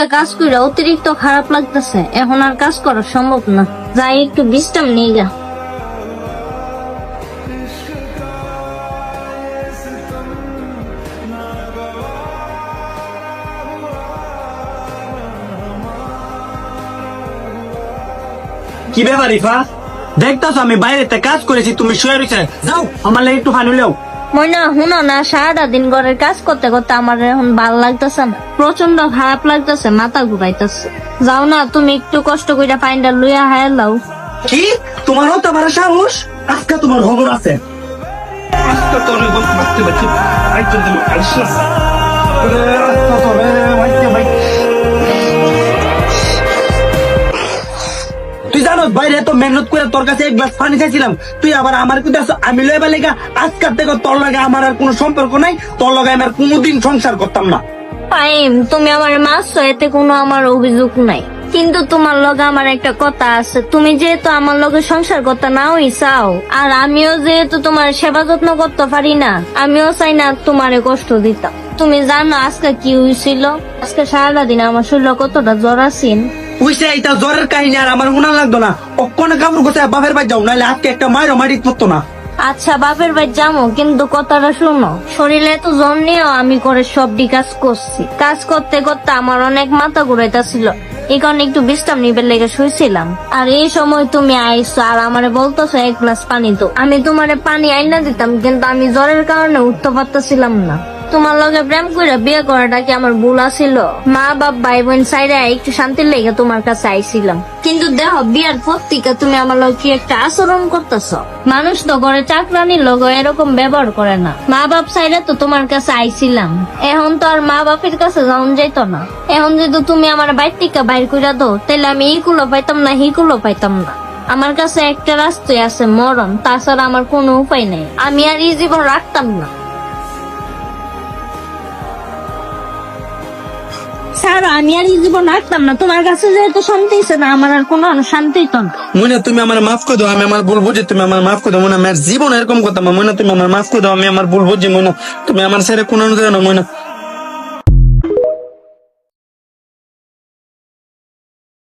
আজকে কাজ করে অতিরিক্ত খারাপ লাগতেছে, এখন আর কাজ করা সম্ভব না। যাই একটু বিশ্রাম নিয়ে যা। কি ব্যাপার ইফা? দেখতাছো আমি বাইরেতে কাজ করেছি, তুমি শুয়ে রয়েছে। যাও আমার লাগে একটু পানি লেও। ময়না হুনো না, সারাটা দিন ঘরের কাজ করতে করতে আমার এখন ভালো লাগতেছে না, প্রচন্ড খারাপ লাগতেছে, মাথা ঘুরাইতেছে। যাও না, তুমি একটু কষ্ট করে পাইন্ডা লইয়া হায় লাও। কি তোমার হতে পারে সাহস? আজকে তোমার খবর আছে। আজকে তোর মারতে পারছি তুই জানো বাইরে এত মেহনত করে তোর কাছে এক গ্লাস পানি চাইছিলাম, তুই আবার আমার কিন্তু আমি লইবা লেগা। আজকাল থেকে তোর লাগে আমার আর কোনো সম্পর্ক নাই, তোর লগে আমার কোনোদিন সংসার করতাম না। পাইম, তুমি আমার মারছো, এতে কোনো আমার অভিযোগ নাই, কিন্তু তোমার লগে আমার একটা কথা আছে। তুমি যেহেতু আমার লগে সংসার করতে নাওই চাও, আর আমিও যেহেতু তোমার সেবা যত্ন করতে পারি না, আমিও চাই না তোমারে কষ্ট দিতাম। তুমি জানো আজকে কি হয়েছিল? আজকে সারাটা দিন আমার শরীরে কতটা জ্বর আছেন। বুঝছে এটা জ্বরের কাহিনী আর আমার শোনা লাগতো না। অক্ষণে কাপড় কোথায় বাপের বাড়ি যাও, নাহলে আজকে একটা মায়ের মাটি পড়তো না। আচ্ছা বাপের বাড়ি যাবো, কিন্তু কথাটা শুনো, শরীরে তো জ্বর নিয়েও আমি করে সবটি কাজ করছি। কাজ করতে করতে আমার অনেক মাথা ঘুরাইতেছিল, এই কারণে একটু বিশ্রাম নিবে লেগে শুয়েছিলাম। আর এই সময় তুমি আইসো আর আমারে বলতেছো এক গ্লাস পানি তো। আমি তোমারে পানি আইনা দিতাম, কিন্তু আমি জ্বরের কারণে উঠতে পারতেছিলাম না। তোমার লগে প্রেম করে বিয়ে করাটা কি আমার ভুল আছিল? মা বাপ ভাই বোন সাইডে একটু শান্তির লেগে তোমার কাছে আইছিলাম, কিন্তু দেখো বিয়ার পর থেকে তুমি আমার লগে কি একটা আচরণ করতেছ। মানুষ তো ঘরে চাকরানির লগে এরকম ব্যবহার করে না। মা বাপ সাইডে তো তোমার কাছে আইছিলাম, এখন তো আর মা বাপের কাছে যাওন যাইত না। এখন যদি তুমি আমার বাইর থেকে বাইর করে দাও, তাহলে আমি এইগুলো পাইতাম না, হিগুলো পাইতাম না। আমার কাছে একটা রাস্তাই আছে, মরণ, তাছাড়া আমার কোনো উপায় নেই। আমি আর এই জীবন রাখতাম না। স্যার, আমি আর এই জীবন রাখতাম না। তোমার কাছে যেহেতু শান্তি আছে না, আমার আর কোনো শান্তি তো না। মনে তুমি আমার মাফ করে দাও, আমি আমার ভুল বুঝি, তুমি আমার মাফ করে দাও। মনে আমার জীবন এরকম কথা মনে, তুমি আমার মাফ করে দাও, আমি আমার ভুল বুঝি। মনে তুমি আমার ছেড়ে কোনো না, মনে